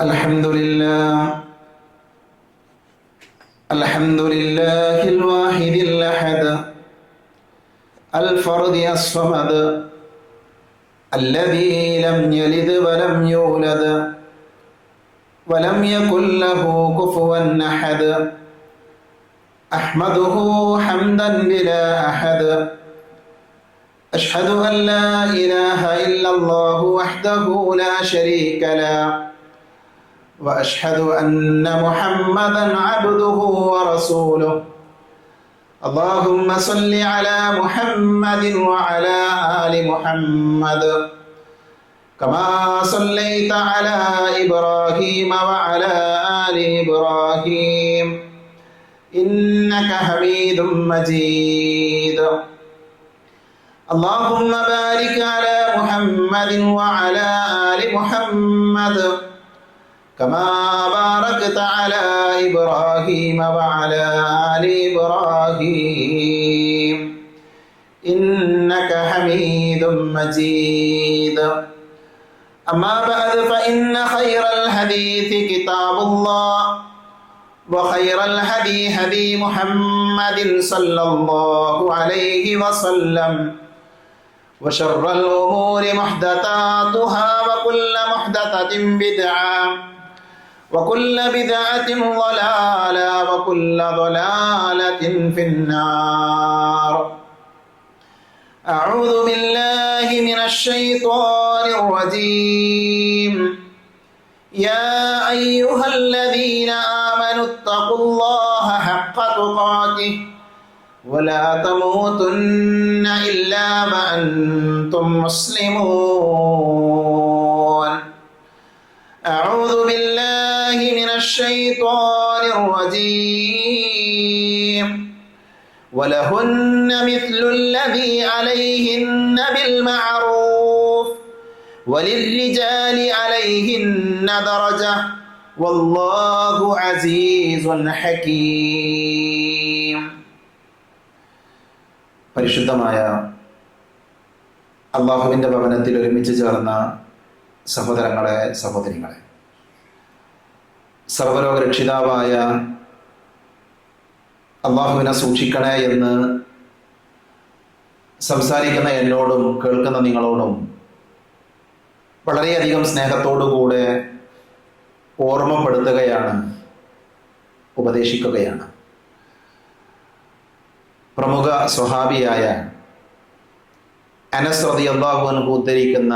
الحمد لله الواحد الأحد الفرد الصمد الذي لم يلد ولم يولد ولم يكن له كفوا أحد أحمده حمدا بلا أحد أشهد أن لا إله إلا الله وحده لا شريك له وأشهد أن محمدا عبده ورسوله اللهم صل على محمد وعلى آل محمد كما صليت على إبراهيم وعلى آل إبراهيم إنك حميد مجيد اللهم بارك على محمد وعلى آل محمد كما باركت على إبراهيم وعلى آل إبراهيم إنك حميد مجيد أما بعد فإن خير الحديث كتاب الله وخير الهدي هدي محمد صلى الله عليه وسلم وشر الأمور محدثاتها وكل محدثة بدعة وكل بدعة ضلالة وكل ضلالة في النار أعوذ بالله من الشيطان الرجيم يا أيها الذين آمنوا اتقوا الله حق تقاته ولا تموتن إلا وأنتم مسلمون أعوذ بالله من الشيطان الرجيم ولهن مثل الذي عليهن بالمعروف وللرجال عليهن درجة والله عزيز حكيم. പരിശുദ്ധമായ അള്ളാഹുവിൻ്റെ ഭവനത്തിൽ ഒരുമിച്ച് ചേർന്ന സഹോദരങ്ങളെ സഹോദരികളെ, സർവ്വലോക രക്ഷിതാവായ അള്ളാഹുവിനെ സൂക്ഷിക്കണേ എന്ന് സംസാരിക്കുന്ന എന്നോടും കേൾക്കുന്ന നിങ്ങളോടും വളരെയധികം സ്നേഹത്തോടുകൂടെ ഓർമ്മപ്പെടുത്തുകയാണ്, ഉപദേശിക്കുകയാണ്. പ്രമുഖ സ്വഹാബിയായ അനസ് റളിയല്ലാഹു അൻഹു ഉദ്ധരിക്കുന്ന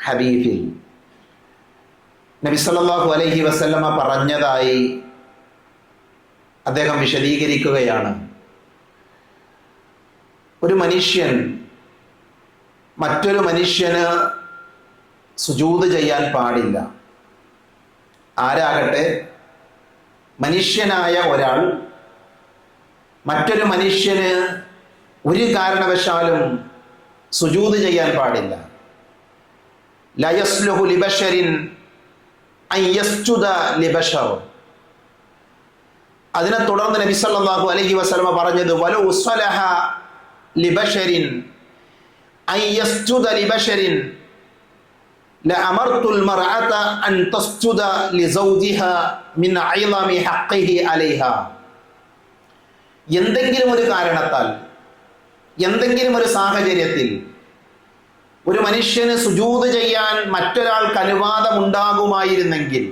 ഹദീസിൽ നബി സല്ലല്ലാഹു അലൈഹി വസല്ലമ പറഞ്ഞതായി അദ്ദേഹം വിശദീകരിക്കുകയാണ്. ഒരു മനുഷ്യൻ മറ്റൊരു മനുഷ്യന് സുജൂദ് ചെയ്യാൻ പാടില്ല. ആരാകട്ടെ, മനുഷ്യനായ ഒരാൾ മറ്റൊരു മനുഷ്യന് ഒരു കാരണവശാലും സുജൂദ് ചെയ്യാൻ പാടില്ല. ലാ യസ്ലുഹു ലിബശരിൻ അൻ യസ്ജുദ ലിബശർ. അതിനെ തുടർന്ന് നബി സല്ലല്ലാഹു അലൈഹി വസല്ലമ പറഞ്ഞത് വലൗ സ്വലഹ ലിബശരിൻ അൻ യസ്ജുദ ലിബശരിൻ ലഅമർതുൽ മർഅത അൻ തസ്ജുദ ലിസൗജിഹാ മിൻ അയ്ളമി ഹഖ്ഖിഹി അലൈഹാ. എന്തെങ്കിലും ഒരു കാരണത്താൽ, എന്തെങ്കിലും ഒരു സാഹചര്യത്തിൽ ഒരു മനുഷ്യന് സുജൂദ് ചെയ്യാൻ മറ്റൊരാൾക്ക് അനുവാദമുണ്ടാകുമായിരുന്നെങ്കിൽ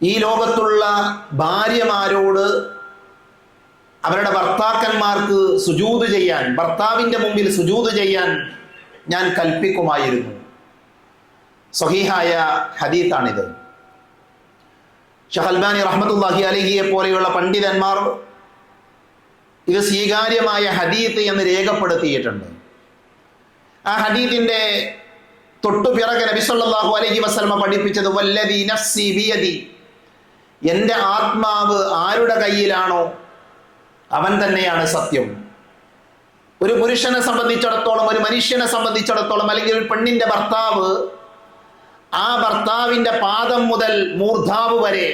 ഈ ലോകത്തുള്ള ഭാര്യമാരോട് അവരുടെ ഭർത്താക്കന്മാർക്ക് സുജൂദ് ചെയ്യാൻ, ഭർത്താവിൻ്റെ മുമ്പിൽ സുജൂദ് ചെയ്യാൻ ഞാൻ കൽപ്പിക്കുമായിരുന്നു. സ്വഹീഹായ ഹദീത്താണിത്. ഷെയ്ഖ് അൽബാനി റഹ്മത്തുള്ളാഹി അലൈഹിയെ പോലെയുള്ള പണ്ഡിതന്മാർ ഇത് സ്വീകാര്യമായ ഹദീത്ത് എന്ന് രേഖപ്പെടുത്തിയിട്ടുണ്ട്. ആ ഹദീത്തിൻ്റെ തൊട്ടുപിറകെ നബി സല്ലല്ലാഹു അലൈഹി വസല്ലമ പഠിപ്പിച്ചത് വല്ലദീ നഫ്സി ബിയദി, എൻ്റെ ആത്മാവ് ആരുടെ കയ്യിലാണോ അവൻ തന്നെയാണ് സത്യം. ഒരു പുരുഷനെ സംബന്ധിച്ചിടത്തോളം, ഒരു മനുഷ്യനെ സംബന്ധിച്ചിടത്തോളം, അല്ലെങ്കിൽ ഒരു പെണ്ണിൻ്റെ ഭർത്താവ്, ആ ഭർത്താവിൻ്റെ പാദം മുതൽ മൂർധാവ് വരെ,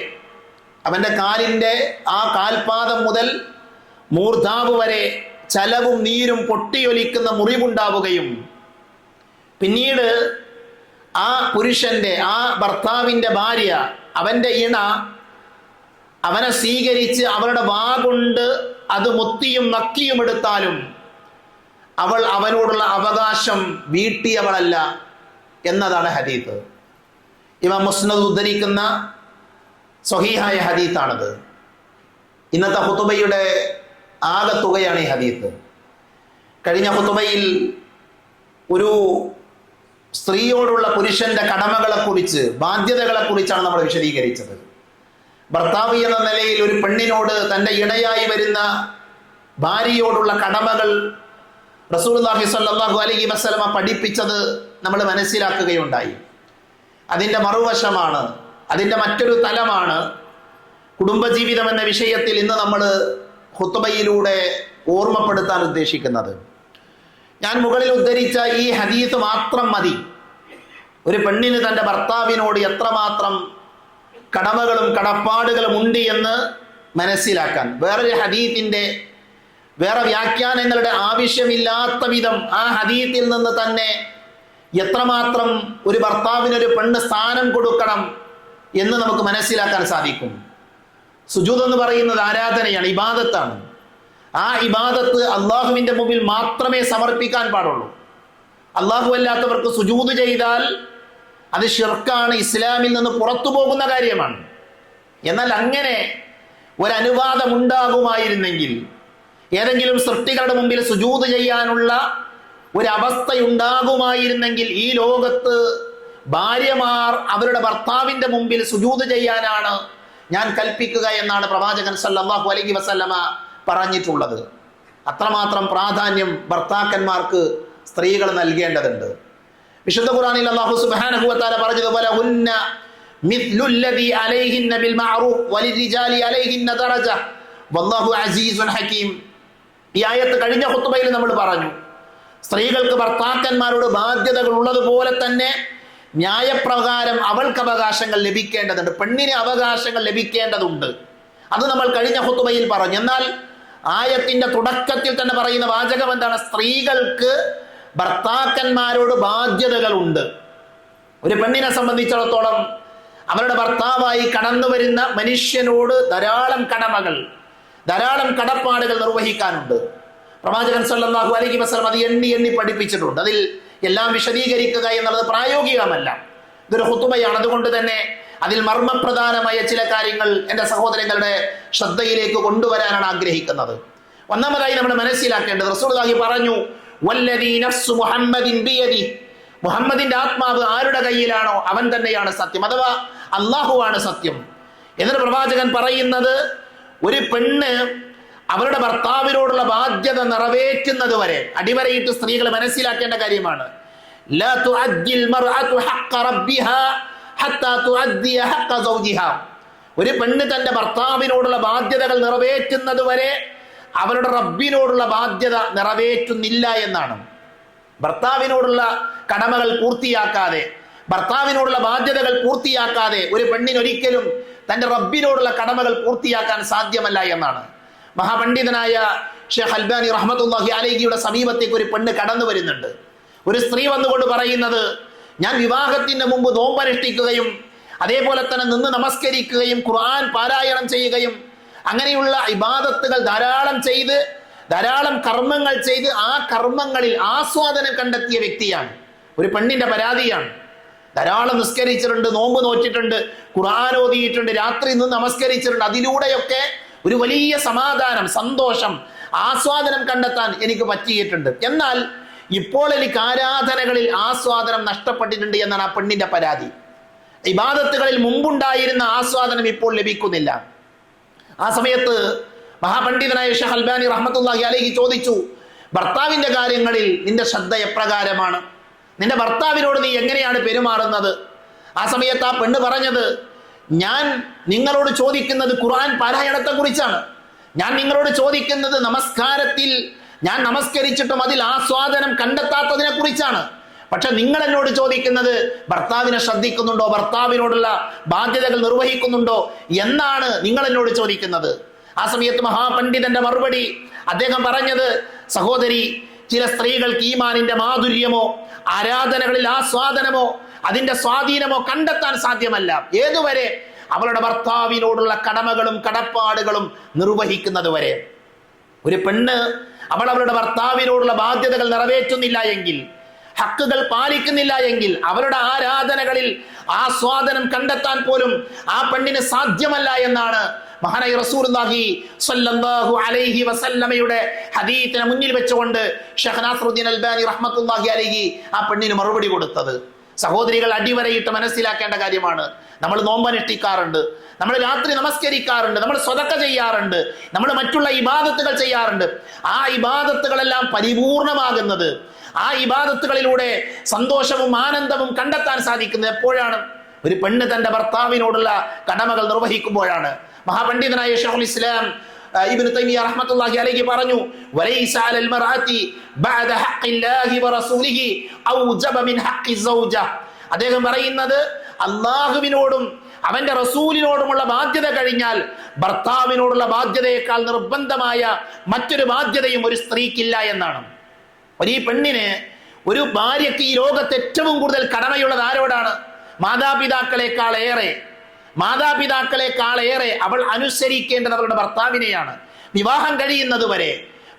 അവൻ്റെ കാലിൻ്റെ ആ കാൽപാദം മുതൽ മൂർധാവ് വരെ ചലവും നീരും പൊട്ടിയൊലിക്കുന്ന മുറിവുണ്ടാവുകയും പിന്നീട് ആ പുരുഷന്റെ, ആ ഭർത്താവിൻ്റെ ഭാര്യ, അവൻ്റെ ഇണ അവനെ സ്വീകരിച്ച് അവളുടെ വാഗൊണ്ട് അത് മുത്തിയും നക്കിയും എടുത്താലും അവൾ അവനോടുള്ള അവകാശം വീട്ടിയവളല്ല എന്നതാണ് ഹദീത്ത്. ഇമാം മുസ്നദ് ഉദ്ധരിക്കുന്ന സ്വഹീഹായ ഹദീത്താണത്. ഇന്നത്തെ ഖുതുബയുടെ ആകത്തുകയാണ് ഈ ഹദീത്ത്. കഴിഞ്ഞ ഖുതുബയിൽ ഒരു സ്ത്രീയോടുള്ള പുരുഷന്റെ കടമകളെക്കുറിച്ച്, ബാധ്യതകളെക്കുറിച്ചാണ് നമ്മൾ വിശദീകരിച്ചത്. ഭർത്താവ് എന്ന നിലയിൽ ഒരു പെണ്ണിനോട് തൻ്റെ ഇണയായി വരുന്ന ഭാര്യയോടുള്ള കടമകൾ റസൂലുള്ളാഹി സ്വല്ലല്ലാഹു അലൈഹി വസല്ലമ പഠിപ്പിച്ചത് നമ്മൾ മനസ്സിലാക്കുകയുണ്ടായി. അതിൻ്റെ മറുവശമാണ്, അതിൻ്റെ മറ്റൊരു തലമാണ് കുടുംബജീവിതം എന്ന വിഷയത്തിൽ ഇന്ന് നമ്മൾ ഖുതുബയിലൂടെ ഓർമ്മപ്പെടുത്താൻ ഉദ്ദേശിക്കുന്നത്. ഞാൻ മുകളിൽ ഉദ്ധരിച്ച ഈ ഹദീസ് മാത്രം മതി ഒരു പെണ്ണിന് തൻ്റെ ഭർത്താവിനോട് എത്രമാത്രം കടമകളും കടപ്പാടുകളും ഉണ്ട് എന്ന് മനസ്സിലാക്കാൻ. വേറൊരു ഹദീസിൻ്റെ വേറെ വ്യാഖ്യാനങ്ങളുടെ ആവശ്യമില്ലാത്ത വിധം ആ ഹദീസിൽ നിന്ന് തന്നെ എത്രമാത്രം ഒരു ഭർത്താവിനൊരു പെണ്ണ് സ്ഥാനം കൊടുക്കണം എന്ന് നമുക്ക് മനസ്സിലാക്കാൻ സാധിക്കും. സുജൂദ് എന്ന് പറയുന്നത് ആരാധനയാണ്, ഇബാദത്താണ്. ആ ഇബാദത്ത് അള്ളാഹുവിൻ്റെ മുമ്പിൽ മാത്രമേ സമർപ്പിക്കാൻ പാടുള്ളൂ. അള്ളാഹു അല്ലാത്തവർക്ക് സുജൂദ് ചെയ്താൽ അത് ശിർക്കാണ്, ഇസ്ലാമിൽ നിന്ന് പുറത്തു പോകുന്ന കാര്യമാണ്. എന്നാൽ അങ്ങനെ ഒരനുവാദം ഉണ്ടാകുമായിരുന്നെങ്കിൽ, ഏതെങ്കിലും സൃഷ്ടികളുടെ മുമ്പിൽ സുജൂദ് ചെയ്യാനുള്ള ഒരവസ്ഥയുണ്ടാകുമായിരുന്നെങ്കിൽ ഈ ലോകത്ത് ഭാര്യമാർ അവരുടെ ഭർത്താവിൻ്റെ മുമ്പിൽ സുജൂദ് ചെയ്യാനാണ് ഞാൻ കൽപ്പിക്കുക എന്നാണ് പ്രവാചകൻ സല്ലല്ലാഹു അലൈഹി വസല്ലമ പറഞ്ഞിട്ടുള്ളത്. അത്രമാത്രം പ്രാധാന്യം ഭർത്താക്കന്മാർക്ക് സ്ത്രീകൾ നൽകേണ്ടതുണ്ട്. വിശുദ്ധ ഖുർആനിൽ അല്ലാഹു സുബ്ഹാനഹു വ തആല പറഞ്ഞതുപോലെ ഹുന്ന മിത്ലുല്ലദി അലൈഹിന്ന ബിൽ മഅറൂഫ് വലിർരിജാലി അലൈഹിന്ന ദറജ വല്ലാഹു അസീസുൻ ഹകീം. ഈ ആയത്ത് കഴിഞ്ഞ ഖുതുബയിൽ നമ്മൾ പറഞ്ഞു, സ്ത്രീകൾക്ക് ഭർത്താക്കന്മാരോട് ബാധ്യതകൾ ഉള്ളതുപോലെ തന്നെ ന്യായപ്രകാരം അവൾക്ക് അവകാശങ്ങൾ ലഭിക്കേണ്ടതുണ്ട്, പെണ്ണിന് അവകാശങ്ങൾ ലഭിക്കേണ്ടതുണ്ട്. അത് നമ്മൾ കഴിഞ്ഞ ഖുതുബയിൽ പറഞ്ഞു. എന്നാൽ ആയത്തിന്റെ തുടക്കത്തിൽ തന്നെ പറയുന്ന വാചകം എന്താണ്? സ്ത്രീകൾക്ക് ഭർത്താക്കന്മാരോട് ബാധ്യതകളുണ്ട്. ഒരു പെണ്ണിനെ സംബന്ധിച്ചിടത്തോളം അവരുടെ ഭർത്താവായി കടന്നു വരുന്ന മനുഷ്യനോട് ധാരാളം കടമകൾ, ധാരാളം കടപ്പാടുകൾ നിർവഹിക്കാനുണ്ട്. പ്രവാചകൻ സല്ലല്ലാഹു അലൈഹി വസല്ലം അത് എണ്ണി എണ്ണി പഠിപ്പിച്ചിട്ടുണ്ട്. അതിൽ എല്ലാം വിശദീകരിക്കുക എന്നുള്ളത് പ്രായോഗികമല്ല, ഇതൊരു ഖുതുബയാണ്. അതുകൊണ്ട് തന്നെ അതിൽ മർമ്മപ്രധാനമായ ചില കാര്യങ്ങൾ എൻ്റെ സഹോദരങ്ങളുടെ ശ്രദ്ധയിലേക്ക് കൊണ്ടുവരാനാണ് ആഗ്രഹിക്കുന്നത്. ഒന്നാമതായി നമ്മൾ മനസ്സിലാക്കേണ്ടത്, റസൂലുള്ളാഹി പറഞ്ഞു വല്ലദീ നഫ്സു മുഹമ്മദിൻ ബിയദി, മുഹമ്മദിന്റെ ആത്മാവ് ആരുടെ കയ്യിലാണോ അവൻ തന്നെയാണ് സത്യം, അഥവാ അല്ലാഹുവാണ് സത്യം. എന്നിട്ട് പ്രവാചകൻ പറയുന്നത്, ഒരു പെണ്ണ് അവരുടെ ഭർത്താവിനോടുള്ള ബാധ്യത നിറവേറ്റുന്നത് വരെ, അടിവരയിട്ട് സ്ത്രീകൾ മനസ്സിലാക്കേണ്ട കാര്യമാണ്, ലാ തുഅദ്ദിൽ മർഅതു ഹഖ്ഖ റബ്ബിഹാ ഹത്താ തുഅദ്ദിയ ഹഖ്ഖ സൗജിഹാ. ഒരു പെണ്ണ് തന്റെ ഭർത്താവിനോടുള്ള ബാധ്യതകൾ നിറവേറ്റുന്നത് വരെ അവരുടെ റബ്ബിനോടുള്ള ബാധ്യത നിറവേറ്റുന്നില്ല എന്നാണ്. ഭർത്താവിനോടുള്ള കടമകൾ പൂർത്തിയാക്കാതെ, ഭർത്താവിനോടുള്ള ബാധ്യതകൾ പൂർത്തിയാക്കാതെ ഒരു പെണ്ണിനൊരിക്കലും തന്റെ റബ്ബിനോടുള്ള കടമകൾ പൂർത്തിയാക്കാൻ സാധ്യമല്ല എന്നാണ്. മഹാപണ്ഡിതനായ ഷെയ്ഖ് അൽബാനി റഹ്മത്തുള്ളാഹി അലൈഹിയുടെ സമീപത്തേക്ക് ഒരു പെണ്ണ് കടന്നു വരുന്നുണ്ട്. ഒരു സ്ത്രീ വന്നുകൊണ്ട് പറയുന്നത്, ഞാൻ വിവാഹത്തിന്റെ മുമ്പ് നോമ്പനുഷ്ഠിക്കുകയും അതേപോലെ തന്നെ നിന്ന് നമസ്കരിക്കുകയും ഖുർആൻ പാരായണം ചെയ്യുകയും അങ്ങനെയുള്ള ഇബാദത്തുകൾ ധാരാളം ചെയ്ത്, ധാരാളം കർമ്മങ്ങൾ ചെയ്ത് ആ കർമ്മങ്ങളിൽ ആസ്വാദനം കണ്ടെത്തിയ വ്യക്തിയാണ്. ഒരു പെണ്ണിന്റെ പരാതിയാണ്. ധാരാളം നിസ്കരിച്ചിട്ടുണ്ട്, നോമ്പ് നോറ്റിട്ടുണ്ട്, ഖുർആൻ ഓതിയിട്ടുണ്ട്, രാത്രി നിന്ന് നമസ്കരിച്ചിട്ടുണ്ട്. അതിലൂടെയൊക്കെ ഒരു വലിയ സമാധാനം, സന്തോഷം, ആസ്വാദനം കണ്ടെത്താൻ എനിക്ക് പറ്റിയിട്ടുണ്ട്. എന്നാൽ ഇപ്പോൾ എനിക്ക് ആരാധനകളിൽ ആസ്വാദനം നഷ്ടപ്പെട്ടിട്ടുണ്ട് എന്നാണ് ആ പെണ്ണിന്റെ പരാതി. ഇബാദത്തുകളിൽ മുമ്പുണ്ടായിരുന്ന ആസ്വാദനം ഇപ്പോൾ ലഭിക്കുന്നില്ല. ആ സമയത്ത് മഹാപണ്ഡിതനായ ഷെയ്ഖ് അൽബാനി റഹ്മത്തുള്ളാഹി അലൈഹി ചോദിച്ചു, ഭർത്താവിന്റെ കാര്യങ്ങളിൽ നിന്റെ ശ്രദ്ധ എപ്രകാരമാണ്? നിന്റെ ഭർത്താവിനോട് നീ എങ്ങനെയാണ് പെരുമാറുന്നത്? ആ സമയത്ത് ആ പെണ്ണ് പറഞ്ഞത്, ഞാൻ നിങ്ങളോട് ചോദിക്കുന്നത് ഖുർആൻ പാരായണത്തെ കുറിച്ചാണ്. ഞാൻ നിങ്ങളോട് ചോദിക്കുന്നത് നമസ്കാരത്തിൽ ഞാൻ നമസ്കരിച്ചിട്ടും അതിൽ ആസ്വാദനം കണ്ടെത്താത്തതിനെ കുറിച്ചാണ്. പക്ഷെ നിങ്ങൾ എന്നോട് ചോദിക്കുന്നത് ഭർത്താവിനെ ശ്രദ്ധിക്കുന്നുണ്ടോ, ഭർത്താവിനോടുള്ള ബാധ്യതകൾ നിർവഹിക്കുന്നുണ്ടോ എന്നാണ് നിങ്ങൾ എന്നോട് ചോദിക്കുന്നത്. ആ സമയത്ത് മഹാപണ്ഡിതന്റെ മറുപടി അദ്ദേഹം പറഞ്ഞത്, സഹോദരി, ചില സ്ത്രീകൾക്ക് ഈമാനിന്റെ മാധുര്യമോ ആരാധനകളിൽ ആസ്വാദനമോ അതിന്റെ സ്വാധീനമോ കണ്ടെത്താൻ സാധ്യമല്ല. ഏതുവരെ? അവളുടെ ഭർത്താവിനോടുള്ള കടമകളും കടപ്പാടുകളും നിർവഹിക്കുന്നത് വരെ. ഒരു പെണ്ണ് അവളുടെ ഭർത്താവിനോടുള്ള ബാധ്യതകൾ നിറവേറ്റുന്നില്ല എങ്കിൽ, ഹക്കുകൾ പാലിക്കുന്നില്ല എങ്കിൽ, അവരുടെ ആരാധനകളിൽ ആസ്വാദനം കണ്ടെത്താൻ പോലും ആ പെണ്ണിന് സാധ്യമല്ല എന്നാണ് മഹാനായ റസൂലുള്ളാഹി സ്വല്ലല്ലാഹു അലൈഹി വസല്ലമയുടെ ഹദീസിനെ മുന്നിൽ വെച്ചുകൊണ്ട് ഷെയ്ഖ് നാസറുദ്ദീൻ അൽബാനി റഹ്മത്തുള്ളാഹി അലൈഹി ആ പെണ്ണിന് മറുപടി കൊടുത്തത്. സഹോദരികൾ അടിവരയിട്ട് മനസ്സിലാക്കേണ്ട കാര്യമാണ്. നമ്മൾ നോമ്പനുഷ്ഠിക്കാറുണ്ട്, നമ്മൾ രാത്രി നമസ്കരിക്കാറുണ്ട്, നമ്മൾ സ്വതക്ക ചെയ്യാറുണ്ട്, നമ്മൾ മറ്റുള്ള ഇബാദത്തുകൾ ചെയ്യാറുണ്ട്. ആ ഇബാദത്തുകളെല്ലാം പരിപൂർണമാകുന്നത്, ആ ഇബാദത്തുകളിലൂടെ സന്തോഷവും ആനന്ദവും കണ്ടെത്താൻ സാധിക്കുന്നത് എപ്പോഴാണ്? ഒരു പെണ്ണ് തന്റെ ഭർത്താവിനോടുള്ള കടമകൾ നിർവഹിക്കുമ്പോഴാണ്. മഹാപണ്ഡിതനായ ശൈഖുൽ ഇസ്ലാം ഇബ്നു തൈമിയ്യ റഹ്മത്തുള്ളാഹി അലൈഹി പറഞ്ഞു, വലൈസ അലൽ മർഅതി ബഅദ ഹഖ്ഖില്ലാഹി വറസൂലിഹി ഔജബ മിൻ ഹഖ്ഖി സൗജ. അദ്ദേഹം പറയുന്നത്, അല്ലാഹുവിനോടും അവന്റെ റസൂലിനോടുമുള്ള ബാധ്യത കഴിഞ്ഞാൽ ഭർത്താവിനോടുള്ള ബാധ്യതയേക്കാൾ നിർബന്ധമായ മറ്റൊരു ബാധ്യതയും ഒരു സ്ത്രീക്കില്ല എന്നാണ്. ഈ പെണ്ണിന്, ഒരു ഭാര്യയ്ക്ക് ഈ ലോകത്ത് ഏറ്റവും കൂടുതൽ കടമയുള്ളത് ആരോടാണ്? മാതാപിതാക്കളെക്കാളേറെ അവൾ അനുസരിക്കേണ്ടത് അവളുടെ ഭർത്താവിനെയാണ്. വിവാഹം കഴിയുന്നത് വരെ,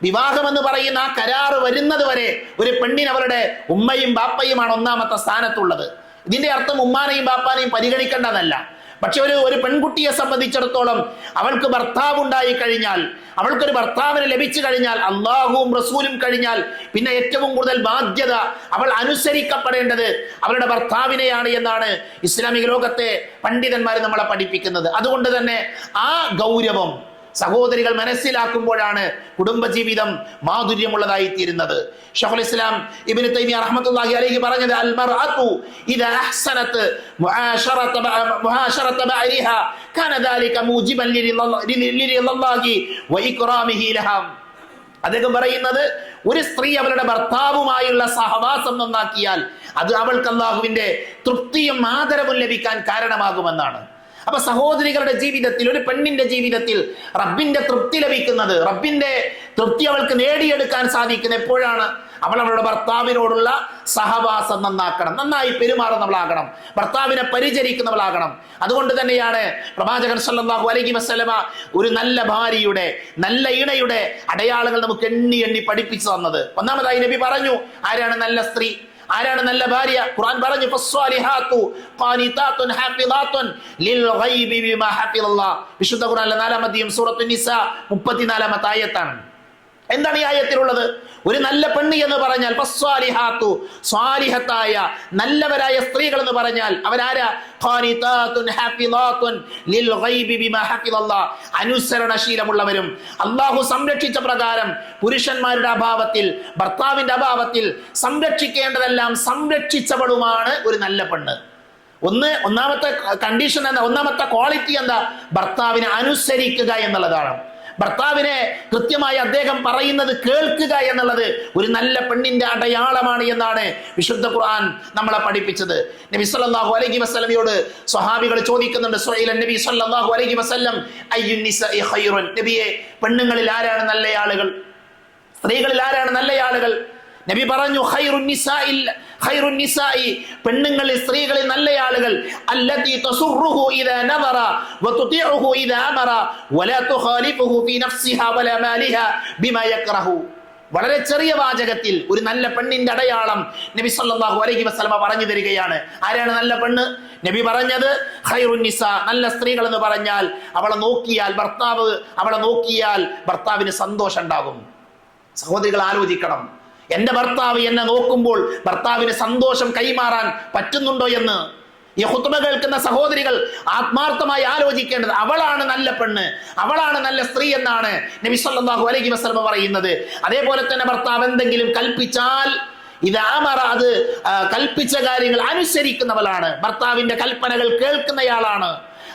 വിവാഹം എന്ന് പറയുന്ന ആ കരാറ് വരുന്നത് വരെ ഒരു പെണ്ണിന് അവളുടെ ഉമ്മയും ബാപ്പയുമാണ് ഒന്നാമത്തെ സ്ഥാനത്തുള്ളത്. ഇതിന്റെ അർത്ഥം ഉമ്മാനെയും ബാപ്പാനെയും പരിഗണിക്കേണ്ടതല്ല. പക്ഷെ ഒരു പെൺകുട്ടിയെ സംബന്ധിച്ചിടത്തോളം അവൾക്ക് ഭർത്താവ് ഉണ്ടായി കഴിഞ്ഞാൽ, അവൾക്കൊരു ഭർത്താവിനെ ലഭിച്ചു കഴിഞ്ഞാൽ, അള്ളാഹുവും റസൂലും കഴിഞ്ഞാൽ പിന്നെ ഏറ്റവും കൂടുതൽ ബാധ്യത അവൾ അനുസരിക്കപ്പെടേണ്ടത് അവളുടെ ഭർത്താവിനെയാണ് എന്നാണ് ഇസ്ലാമിക ലോകത്തെ പണ്ഡിതന്മാർ നമ്മളെ പഠിപ്പിക്കുന്നത്. അതുകൊണ്ട് തന്നെ ആ ഗൗരവം സഹോദരികൾ മനസ്സിലാക്കുമ്പോഴാണ് കുടുംബജീവിതം മാധുര്യമുള്ളതായി തീരുന്നത്. ശൈഖുൽ ഇസ്ലാം ഇബ്നു തൈമിയ്യ റഹ്മത്തുള്ളാഹി അലൈഹി പറഞ്ഞത്, അൽ മർഅതു ഇദാ അഹ്സനത് മുആശറത ബഅരിഹാ കാന ദാലിക മൂജിബൻ ലില്ലാഹി വഇക്റാമിഹി ലഹാ. അദ്ദേഹം പറയുന്നത്, ഒരു സ്ത്രീ അവളുടെ ഭർത്താവുമായുള്ള സഹവാസം നന്നാക്കിയാൽ അത് അവൾക്ക് അല്ലാഹുവിന്റെ തൃപ്തിയും ആദരവും ലഭിക്കാൻ കാരണമാകുമെന്നാണ്. അപ്പൊ സഹോദരികളുടെ ജീവിതത്തിൽ, ഒരു പെണ്ണിന്റെ ജീവിതത്തിൽ റബ്ബിന്റെ തൃപ്തി ലഭിക്കുന്നത്, റബ്ബിന്റെ തൃപ്തി അവൾക്ക് നേടിയെടുക്കാൻ സാധിക്കുന്നത് എപ്പോഴാണ്? അവളുടെ ഭർത്താവിനോടുള്ള സഹവാസം നന്നാക്കണം, നന്നായി പെരുമാറുന്നവളാകണം, ഭർത്താവിനെ പരിചരിക്കുന്നവളാകണം. അതുകൊണ്ട് തന്നെയാണ് പ്രവാചകൻ സല്ലല്ലാഹു അലൈഹി വസല്ലമ ഒരു നല്ല ഭാര്യയുടെ, നല്ല ഇണയുടെ അടയാളങ്ങൾ നമുക്ക് എണ്ണി എണ്ണി പഠിപ്പിച്ചു തന്നത്. ഒന്നാമതായി നബി പറഞ്ഞു, ആരാണ് നല്ല സ്ത്രീ, ആരാണ് നല്ല ഭാര്യ? ഖുർആൻ പറഞ്ഞു, ഫസ്സാലിഹാതു ഖാനിതാതുൻ ഹാഫിളാതുൻ ലിൽഗൈബി ബിമാ ഹഫിളല്ലാഹ്. വിശുദ്ധ ഖുർആനിലെ 4-ാം അധ്യായം സൂറത്തുൻ നിസാ 34-ാമത്തെ ആയത്താണ്. എന്താണ് ഈ ആയത്തിലുള്ളത്? ഒരു നല്ല പെണ്ണ് എന്ന് പറഞ്ഞാൽ ഫസ്സാലിഹാതു, സ്വാലിഹത്തായ നല്ലവരായ സ്ത്രീകൾ എന്ന് പറഞ്ഞാൽ അവരാരാ? ഖാനിതാതുൻ ഹാഫിളാതുൻ ലിൽഗൈബി ബിമാ ഹഫിളല്ലാഹ്, അനുസരണശീലമുള്ളവരും അല്ലാഹു സംരക്ഷിച്ച പ്രകാരം പുരുഷന്മാരുടെ അഭാവത്തിൽ, ഭർത്താവിന്റെ അഭാവത്തിൽ സംരക്ഷിക്കേണ്ടതെല്ലാം സംരക്ഷിച്ചവളുമാണ് ഒരു നല്ല പെണ്ണ്. ഒന്നാമത്തെ കണ്ടീഷൻ എന്താ? ഒന്നാമത്തെ ക്വാളിറ്റി എന്താ? ഭർത്താവിനെ അനുസരിക്കുക എന്നുള്ളതാണ്. ഭർത്താവിനെ കൃത്യമായി അദ്ദേഹം പറയുന്നത് കേൾക്കുക എന്നുള്ളത് ഒരു നല്ല പെണ്ണിന്റെ അടയാളമാണ് എന്നാണ് വിശുദ്ധ ഖുർആൻ നമ്മളെ പഠിപ്പിച്ചത്. നബി സല്ലല്ലാഹു അലൈഹി വസല്ലമയോട് സ്വഹാബികൾ ചോദിക്കുന്നുണ്ട്, സുഹൈൽ നബി സല്ലല്ലാഹു അലൈഹി വസല്ലം അയ്യുൻ നിസാഇ ഖൈറുൻ, നബിയെ പെണ്ണുങ്ങളിൽ ആരാണ് നല്ല ആളുകൾ, സ്ത്രീകളിൽ ആരാണ് നല്ല ആളുകൾ? നബി പറഞ്ഞു, ഖൈറുൻ നിസാഇ, പെണ്ണുങ്ങളിൽ സ്ത്രീകളിൽ നല്ല ആളുകൾ അല്ലതി തസുറുഹു ഇദാ നദറ വതുതിഉഹു ഇദാ അമറ വലാ തുഖാലിഫുഹു ഫീ നഫ്സിഹാ വലാ മാലിഹാ ബിമാ യക്റഹു. വളരെ ചെറിയ വാചകത്തിൽ ഒരു നല്ല പെണ്ണിന്റെ അടയാളം നബി സല്ലല്ലാഹു അലൈഹി വസല്ലമ പറഞ്ഞു തരികയാണ്. ആരാണ് നല്ല പെണ്ണ്? നബി പറഞ്ഞത് ഖൈറുൻ നിസാ, നല്ല സ്ത്രീകൾ എന്ന് പറഞ്ഞാൽ അവളെ നോക്കിയാൽ ഭർത്താവിന് സന്തോഷം ഉണ്ടാകും. സഹോദരികൾ ആലോചിക്കണം, എന്റെ ഭർത്താവ് എന്നെ നോക്കുമ്പോൾ ഭർത്താവിന് സന്തോഷം കൈമാറാൻ പറ്റുന്നുണ്ടോ എന്ന് ഈ ഖുത്ബ കേൾക്കുന്ന സഹോദരികൾ ആത്മാർത്ഥമായി ആലോചിക്കേണ്ടത്. അവളാണ് നല്ല പെണ്ണ്, അവളാണ് നല്ല സ്ത്രീ എന്നാണ് നബി സല്ലല്ലാഹു അലൈഹി വസല്ലം പറയുന്നത്. അതേപോലെ തന്നെ ഭർത്താവ് എന്തെങ്കിലും കൽപ്പിച്ചാൽ അത് കൽപ്പിച്ച കാര്യങ്ങൾ അനുസരിക്കുന്നവളാണ്, ഭർത്താവിന്റെ കൽപ്പനകൾ കേൾക്കുന്നയാളാണ്.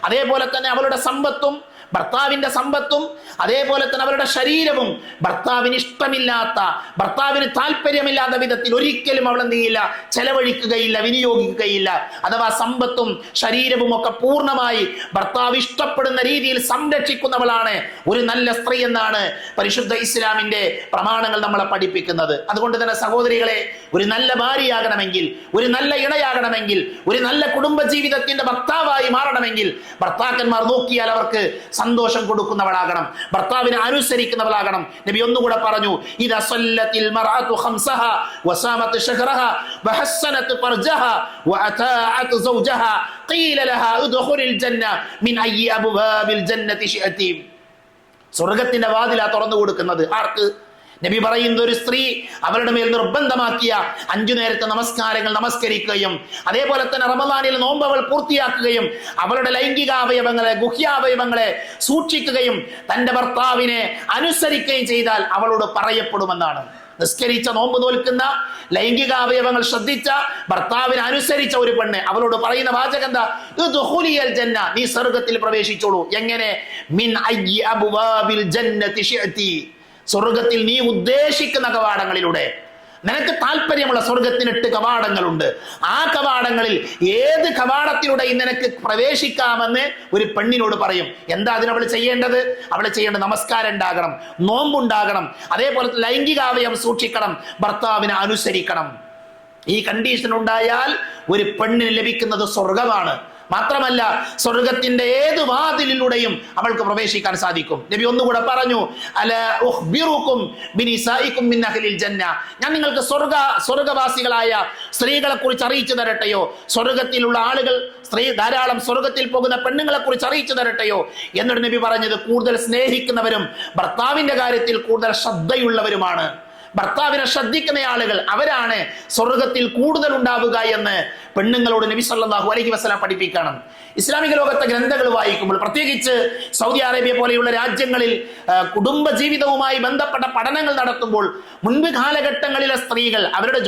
അതേപോലെ തന്നെ അവളുടെ സമ്പത്തും ഭർത്താവിന്റെ സമ്പത്തും അതേപോലെ തന്നെ അവരുടെ ശരീരവും ഭർത്താവിന് ഇഷ്ടമില്ലാത്ത, ഭർത്താവിന് താല്പര്യമില്ലാത്ത വിധത്തിൽ ഒരിക്കലും അവൾ എന്ത് ചെയ്യില്ല, ചെലവഴിക്കുകയില്ല, വിനിയോഗിക്കുകയില്ല. അഥവാ സമ്പത്തും ശരീരവും ഒക്കെ പൂർണ്ണമായി ഭർത്താവ് ഇഷ്ടപ്പെടുന്ന രീതിയിൽ സംരക്ഷിക്കുന്നവളാണ് ഒരു നല്ല സ്ത്രീ എന്നാണ് പരിശുദ്ധ ഇസ്ലാമിന്റെ പ്രമാണങ്ങൾ നമ്മളെ പഠിപ്പിക്കുന്നത്. അതുകൊണ്ട് തന്നെ സഹോദരികളെ, ഒരു നല്ല ഭാര്യയാകണമെങ്കിൽ, ഒരു നല്ല ഇണയാകണമെങ്കിൽ, ഒരു നല്ല കുടുംബജീവിതത്തിന്റെ ഭർത്താവായി മാറണമെങ്കിൽ ഭർത്താക്കന്മാർ നോക്കിയാൽ അവർക്ക് സന്തോഷം കൊടുക്കുന്നവളാകണം, ഭർത്താവിനെ അനുസരിക്കുന്നവളാകണം. നബി ഒന്നുകൂടെ പറഞ്ഞു, ഇദാ സല്ലത്തിൽ മർഅതു ഖംസഹ വസാമത് ശഹ്റഹ വഹസ്സനത് ഫർജഹ വഅതാഅത് സൗജഹ ഖീല ലഹാ ഉദ്ഖുലിൽ ജന്ന മിൻ അയ്യി അബ്വാബിൽ ജന്നതി ശിഅതി. സ്വർഗ്ഗത്തിന്റെ വാതിലാ തുറന്നു കൊടുക്കുന്നത്. ആർക്ക്? നബി പറയുന്ന ഒരു സ്ത്രീ അവരുടെ മേൽ നിർബന്ധമാക്കിയ 5 നേരത്തെ നമസ്കാരങ്ങൾ നമസ്കരിക്കുകയും അതേപോലെ തന്നെ റമദാനിൽ നോമ്പ് അവൾ പൂർത്തിയാക്കുകയും അവളുടെ ലൈംഗികാവയവങ്ങളെ, ഗുഹ്യാവയവങ്ങളെ സൂക്ഷിക്കുകയും തന്റെ ഭർത്താവിനെ അനുസരിക്കുകയും ചെയ്താൽ അവളോട് പറയപ്പെടുമെന്നാണ്. നിസ്കരിച്ച, നോമ്പ് നോൽക്കുന്ന, ലൈംഗികാവയവങ്ങൾ ശ്രദ്ധിച്ച, ഭർത്താവിനെ അനുസരിച്ച ഒരു പെണ്ണ്, അവളോട് പറയുന്ന വാചകം എന്താ? ഉദ്ഖുലിയൽ ജന്ന, നീ സ്വർഗ്ഗത്തിൽ പ്രവേശിച്ചോളൂ. എങ്ങനെ? മിൻ അയ്യി അബ്വാബിൽ ജന്നതി ശിഅതി, സ്വർഗത്തിൽ നീ ഉദ്ദേശിക്കുന്ന കവാടങ്ങളിലൂടെ. നിനക്ക് താല്പര്യമുള്ള സ്വർഗത്തിന് 8 കവാടങ്ങളുണ്ട്. ആ കവാടങ്ങളിൽ ഏത് കവാടത്തിലൂടെയും നിനക്ക് പ്രവേശിക്കാമെന്ന് ഒരു പെണ്ണിനോട് പറയും. എന്താ അതിനവൾ ചെയ്യേണ്ടത്? അവൾ ചെയ്യേണ്ടത് നമസ്കാരം ഉണ്ടാകണം, നോമ്പുണ്ടാകണം, അതേപോലെ ലൈംഗികാവയം സൂക്ഷിക്കണം, ഭർത്താവിനെ അനുസരിക്കണം. ഈ കണ്ടീഷൻ ഉണ്ടായാൽ ഒരു പെണ്ണിന് ലഭിക്കുന്നത് സ്വർഗമാണ്. മാത്രമല്ല, സ്വർഗത്തിന്റെ ഏത് വാതിലിലൂടെയും അവൾക്ക് പ്രവേശിക്കാൻ സാധിക്കും. നബി ഒന്നുകൂടെ പറഞ്ഞു, അലാ ഉഖ്ബിറുകും ബിനിസായികും മിൻ അഹ്ലിൽ ജന്ന, ഞാൻ നിങ്ങൾക്ക് സ്വർഗവാസികളായ സ്ത്രീകളെ കുറിച്ച് അറിയിച്ചു തരട്ടെയോ? സ്വർഗത്തിലുള്ള ആളുകൾ, ധാരാളം സ്വർഗത്തിൽ പോകുന്ന പെണ്ണുങ്ങളെ കുറിച്ച് അറിയിച്ചു തരട്ടെയോ? എന്നിട്ട് നബി പറഞ്ഞത്, കൂടുതൽ സ്നേഹിക്കുന്നവരും ഭർത്താവിന്റെ കാര്യത്തിൽ കൂടുതൽ ശ്രദ്ധയുള്ളവരുമാണ്. ഭർത്താവിനെ ശ്രദ്ധിക്കുന്ന ആളുകൾ അവരാണ് സ്വർഗത്തിൽ കൂടുതൽ ഉണ്ടാവുക എന്ന് പെണ്ണുങ്ങളോട് നബി സല്ലല്ലാഹു അലൈഹി വസല്ലം പഠിപ്പിക്കണം. ഇസ്ലാമിക ലോകത്തെ ഗ്രന്ഥങ്ങൾ വായിക്കുമ്പോൾ, പ്രത്യേകിച്ച് സൗദി അറേബ്യ പോലെയുള്ള രാജ്യങ്ങളിൽ കുടുംബ ജീവിതവുമായി ബന്ധപ്പെട്ട പഠനങ്ങൾ നടത്തുമ്പോൾ, മുൻപ് കാലഘട്ടങ്ങളിലെ സ്ത്രീകൾ അവരുടെ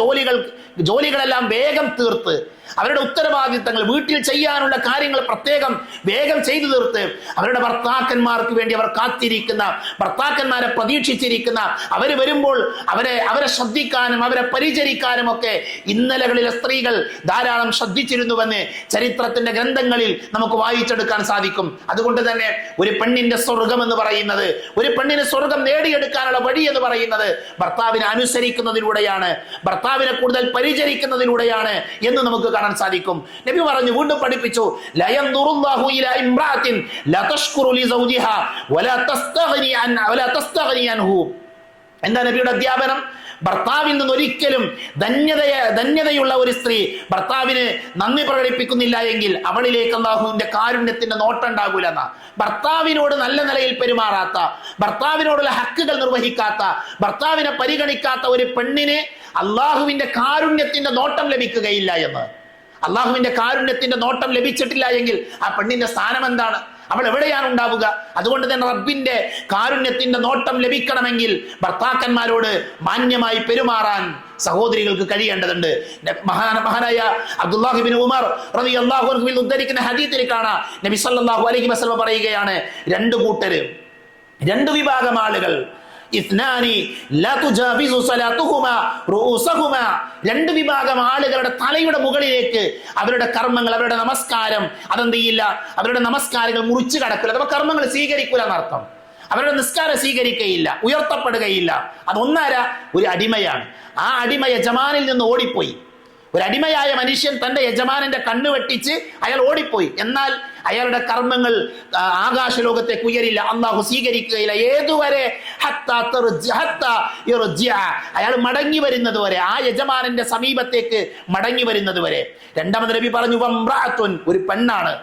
ജോലികളെല്ലാം വേഗം തീർത്ത്, അവരുടെ ഉത്തരവാദിത്തങ്ങൾ, വീട്ടിൽ ചെയ്യാനുള്ള കാര്യങ്ങൾ പ്രത്യേകം വേഗം ചെയ്തു തീർത്ത് അവരുടെ ഭർത്താക്കന്മാർക്ക് വേണ്ടി അവർ കാത്തിരിക്കുന്ന, ഭർത്താക്കന്മാരെ പ്രതീക്ഷിച്ചിരിക്കുന്ന, അവര് വരുമ്പോൾ അവരെ ശ്രദ്ധിക്കാനും അവരെ പരിചരിക്കാനും ഒക്കെ ഇന്നലകളിലെ സ്ത്രീകൾ ധാരാളം ശ്രദ്ധിച്ചിരുന്നുവെന്ന് ചരിത്രത്തിന്റെ ഗ്രന്ഥങ്ങളിൽ നമുക്ക് വായിച്ചെടുക്കാൻ സാധിക്കും. അതുകൊണ്ട് തന്നെ ഒരു പെണ്ണിന്റെ സ്വർഗം എന്ന് പറയുന്നത്, ഒരു പെണ്ണിന് സ്വർഗം നേടിയെടുക്കാനുള്ള വഴി എന്ന് പറയുന്നത് ഭർത്താവിനെ അനുസരിക്കുന്നതിലൂടെയാണ്, ഭർത്താവിനെ കൂടുതൽ പരിചരിക്കുന്നതിലൂടെയാണ് എന്ന് നമുക്ക് കാണാൻ സാധിക്കും. നബി പറഞ്ഞു, വീണ്ടും പഠിപ്പിച്ചു, ലയൻദുറുല്ലാഹു ഇലാ ഇംറാത്തിൻ ലതഷ്കുറു ലിസൗജിഹാ വലാ തസ്തഗ്നി അൻഹു. എന്താ നബിയുടെ അധ്യാപനം? ഭർത്താവിൽ നിന്ന് ഒരിക്കലും ധന്യതയുള്ള ഒരു സ്ത്രീ ഭർത്താവിന് നന്ദി പ്രകടിപ്പിക്കുന്നില്ല എങ്കിൽ അവളിലേക്ക് അല്ലാഹുവിന്റെ കാരുണ്യത്തിന്റെ നോട്ടം ഉണ്ടാകൂല എന്നാ. ഭർത്താവിനോട് നല്ല നിലയിൽ പെരുമാറാത്ത, ഭർത്താവിനോടുള്ള ഹക്കുകൾ നിർവഹിക്കാത്ത, ഭർത്താവിനെ പരിഗണിക്കാത്ത ഒരു പെണ്ണിന് അള്ളാഹുവിന്റെ കാരുണ്യത്തിന്റെ നോട്ടം ലഭിക്കുകയില്ല എന്ന്. അള്ളാഹുവിന്റെ കാരുണ്യത്തിന്റെ നോട്ടം ലഭിച്ചിട്ടില്ല എങ്കിൽ ആ പെണ്ണിന്റെ സ്ഥാനം എന്താണ്? അവൾ എവിടെയാണ് ഉണ്ടാവുക? അതുകൊണ്ട് തന്നെ റബ്ബിന്റെ കാരുണ്യത്തിന്റെ നോട്ടം ലഭിക്കണമെങ്കിൽ ഭർത്താക്കന്മാരോട് മാന്യമായി പെരുമാറാൻ സഹോദരികൾക്ക് കഴിയേണ്ടതുണ്ട്. മഹാനായ അബ്ദുല്ലാഹ് ഇബ്നു ഉമർ റളിയല്ലാഹു അൻഹു ഉദ്ധരിക്കുന്ന ഹദീസിൽ കാണാം, നബി സല്ലല്ലാഹു അലൈഹി വസല്ലം പറയുകയാണ്, 2 കൂട്ടര്, 2 വിഭാഗം ആളുകൾ, ഇത്നാനി ലാ തുജാവിസു സലാത്തുഹുമാ റൂസഹുമാ, 2 വിഭാഗം ആളുകളുടെ തലയുടെ മുകളിലേക്ക് അവരുടെ കർമ്മങ്ങൾ, അവരുടെ നമസ്കാരം അതെന്ത് ചെയ്യില്ല, അവരുടെ നമസ്കാരങ്ങൾ മുറിച്ചു കടക്കില്ല, അഥവാ കർമ്മങ്ങൾ സ്വീകരിക്കൂല എന്നർത്ഥം. അവരുടെ നിസ്കാരം സ്വീകരിക്കുകയില്ല, ഉയർത്തപ്പെടുകയില്ല. അതൊന്നാരാ? ഒരു അടിമയാണ്. ആ അടിമ യജമാനിൽ നിന്ന് ഓടിപ്പോയി. ഒരു അടിമയായ മനുഷ്യൻ തന്റെ യജമാനന്റെ കണ്ണ് വെട്ടിച്ച് അയാൾ ഓടിപ്പോയി. എന്നാൽ അയാളുടെ കർമ്മങ്ങൾ ആകാശലോകത്തേക്ക് ഉയരില്ല, അള്ളാഹു സ്വീകരിക്കുകയില്ല. ഏതുവരെ? അയാൾ മടങ്ങി വരുന്നത് വരെ, ആ യജമാനന്റെ സമീപത്തേക്ക് മടങ്ങി വരുന്നത് വരെ. രണ്ടാമത് നബി പറഞ്ഞു, വംറഅത്തുൻ, ഒരു പെണ്ണാണ്.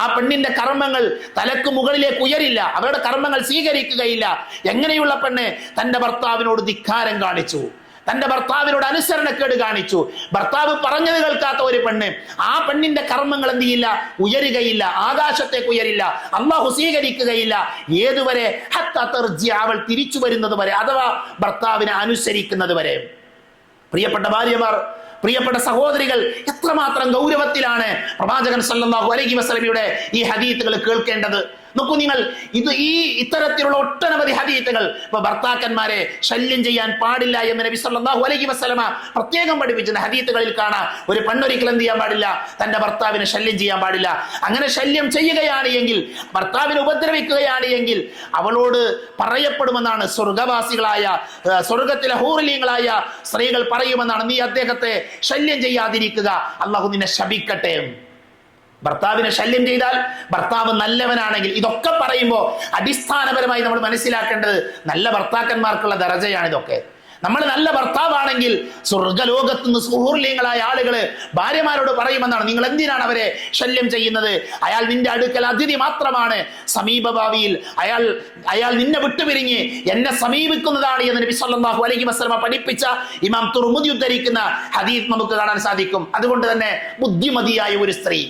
ആ പെണ്ണിന്റെ കർമ്മങ്ങൾ തലക്ക് മുകളിലേക്ക് ഉയരില്ല, അവരുടെ കർമ്മങ്ങൾ സ്വീകരിക്കുകയില്ല. എങ്ങനെയുള്ള പെണ്ണ്? തന്റെ ഭർത്താവിനോട് ധിക്കാരം കാണിച്ചു, തന്റെ ഭർത്താവിനോട് അനുസരണക്കേട് കാണിച്ചു, ഭർത്താവ് പറഞ്ഞത് കേൾക്കാത്ത ഒരു പെണ്ണ്. ആ പെണ്ണിന്റെ കർമ്മങ്ങൾ എന്ത് ചെയ്യില്ല? ഉയരുകയില്ല, ആകാശത്തേക്ക് ഉയരില്ല, അല്ലാഹു സ്വീകരിക്കുകയില്ല. ഏതുവരെ? ഹത്താ തർജിഅ, അവൾ തിരിച്ചു വരുന്നത് വരെ, അഥവാ ഭർത്താവിനെ അനുസരിക്കുന്നത് വരെ. പ്രിയപ്പെട്ട ഭാര്യമാർ, പ്രിയപ്പെട്ട സഹോദരികൾ, എത്രമാത്രം ഗൗരവത്തിലാണ് പ്രവാചകൻ സല്ലല്ലാഹു അലൈഹി വസല്ലമയുടെ ഈ ഹദീസുകൾ കേൾക്കേണ്ടത്. നോക്കൂ നിങ്ങൾ, ഇത്തരത്തിലുള്ള ഒട്ടനവധി ഹദീസുകൾ. ഇപ്പൊ ഭർത്താക്കന്മാരെ ശല്യം ചെയ്യാൻ പാടില്ല എന്ന് നബി സല്ലല്ലാഹു അലൈഹി വസല്ലമ പ്രത്യേകം പഠിപ്പിച്ചിട്ടുണ്ട്. ഹദീസുകളിൽ കാണാം, ഒരു പെണ്ണൊരിക്കലും എന്ത് ചെയ്യാൻ പാടില്ല, തന്റെ ഭർത്താവിനെ ശല്യം ചെയ്യാൻ പാടില്ല. അങ്ങനെ ശല്യം ചെയ്യുകയാണ് എങ്കിൽ, ഭർത്താവിനെ ഉപദ്രവിക്കുകയാണ് എങ്കിൽ അവളോട് പറയപ്പെടുമെന്നാണ് സ്വർഗവാസികളായ, സ്വർഗത്തിലെ ഹൂറിലീങ്ങളായ സ്ത്രീകൾ പറയുമെന്നാണ്, നീ അദ്ദേഹത്തെ ശല്യം ചെയ്യാതിരിക്കുക, അള്ളാഹു നിന്നെ ശപിക്കട്ടെ. ഭർത്താവിനെ ശല്യം ചെയ്താൽ ഭർത്താവ് നല്ലവനാണെങ്കിൽ, ഇതൊക്കെ പറയുമ്പോൾ അടിസ്ഥാനപരമായി നമ്മൾ മനസ്സിലാക്കേണ്ടത് നല്ല ഭർത്താക്കന്മാർക്കുള്ള ദർജയാണ് ഇതൊക്കെ. നമ്മൾ നല്ല ഭർത്താവാണെങ്കിൽ സ്വർഗലോകത്ത് നിന്ന് സുഹൃലീങ്ങളായ ആളുകള് ഭാര്യമാരോട് പറയുമെന്നാണ്, നിങ്ങൾ എന്തിനാണ് അവരെ ശല്യം ചെയ്യുന്നത്, അയാൾ നിന്റെ അടുക്കൽ അതിഥി മാത്രമാണ്, സമീപഭാവിയിൽ അയാൾ നിന്നെ വിട്ടുപിരിഞ്ഞ് എന്നെ സമീപിക്കുന്നതാണ് എന്ന് നബി സല്ലല്ലാഹു അലൈഹി വസല്ലമ പഠിപ്പിച്ച ഇമാം തുർമുദി ഉദ്ധരിക്കുന്ന ഹദീസ് നമുക്ക് കാണാൻ സാധിക്കും. അതുകൊണ്ട് തന്നെ ബുദ്ധിമതിയായ ഒരു സ്ത്രീ,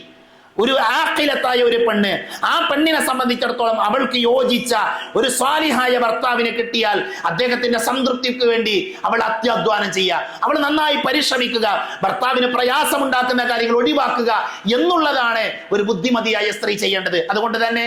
ഒരു ആഖിലത്തായ ഒരു പെണ്ണ്, ആ പെണ്ണിനെ സംബന്ധിച്ചിടത്തോളം അവൾക്ക് യോജിച്ച ഒരു സ്വാലിഹായ ഭർത്താവിനെ കിട്ടിയാൽ അദ്ദേഹത്തിന്റെ സംതൃപ്തിക്ക് വേണ്ടി അവൾ അത്യാധ്വാനം ചെയ്യുക, അവൾ നന്നായി പരിശ്രമിക്കുക, ഭർത്താവിന് പ്രയാസമുണ്ടാക്കുന്ന കാര്യങ്ങൾ ഒഴിവാക്കുക എന്നുള്ളതാണ് ഒരു ബുദ്ധിമതിയായ സ്ത്രീ ചെയ്യേണ്ടത്. അതുകൊണ്ട് തന്നെ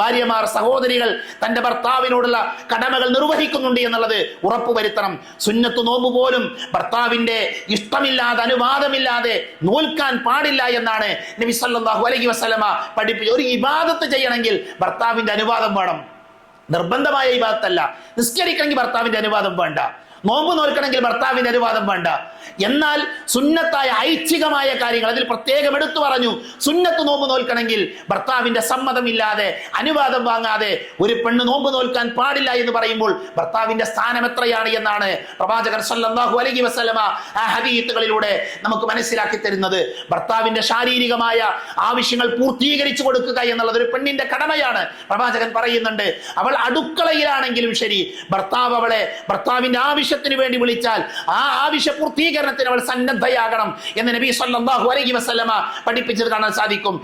ഭാര്യമാർ, സഹോദരികൾ തന്റെ ഭർത്താവിനോടുള്ള കടമകൾ നിർവഹിക്കുന്നുണ്ട് എന്നുള്ളത് ഉറപ്പുവരുത്തണം. സുന്നത്ത് നോമ്പ് പോലും ഭർത്താവിന്റെ ഇഷ്ടമില്ലാതെ, അനുവാദമില്ലാതെ നോൽക്കാൻ പാടില്ല എന്നാണ് നബി സല്ലല്ലാഹു അലൈഹി വസല്ലമ പഠിപ്പിച്ചു. ഒരു ഇബാദത്ത് ചെയ്യണമെങ്കിൽ ഭർത്താവിന്റെ അനുവാദം വേണം. നിർബന്ധമായ ഇബാദത്തല്ല. നിസ്കരിക്കണമെങ്കിൽ ഭർത്താവിന്റെ അനുവാദം വേണ്ട, നോമ്പ് നോൽക്കണമെങ്കിൽ ഭർത്താവിന്റെ അനുവാദം വേണ്ട. എന്നാൽ സുന്നത്തായ ഐച്ഛികമായ കാര്യങ്ങൾ അതിൽ പ്രത്യേകം എടുത്തു പറഞ്ഞു. സുന്നത്ത് നോമ്പ് നോൽക്കണമെങ്കിൽ ഭർത്താവിന്റെ സമ്മതമില്ലാതെ, അനുവാദം വാങ്ങാതെ ഒരു പെണ്ണ് നോമ്പ് നോൽക്കാൻ പാടില്ല എന്ന് പറയുമ്പോൾ ഭർത്താവിന്റെ സ്ഥാനം എത്രയാണ് എന്നാണ് പ്രവാചകൻ സല്ലല്ലാഹു അലൈഹി വസല്ലമ ആ ഹദീസുകളിലൂടെ നമുക്ക് മനസ്സിലാക്കി തരുന്നത്. ഭർത്താവിന്റെ ശാരീരികമായ ആവശ്യങ്ങൾ പൂർത്തീകരിച്ചു കൊടുക്കുക എന്നുള്ളത് ഒരു പെണ്ണിന്റെ കടമയാണ്. പ്രവാചകൻ പറയുന്നുണ്ട്, അവൾ അടുക്കളയിലാണെങ്കിലും ശരി, ഭർത്താവ് അവളെ ഭർത്താവിന്റെ ആവശ്യത്തിന് വേണ്ടി വിളിച്ചാൽ ആ ആവശ്യ പൂർത്തീകരണത്തിന് അവൾ സന്നദ്ധയാകണം എന്ന് നബി സല്ലല്ലാഹു അലൈഹി വസല്ലമ പഠിപ്പിച്ചത് കാണാൻ സാധിക്കും.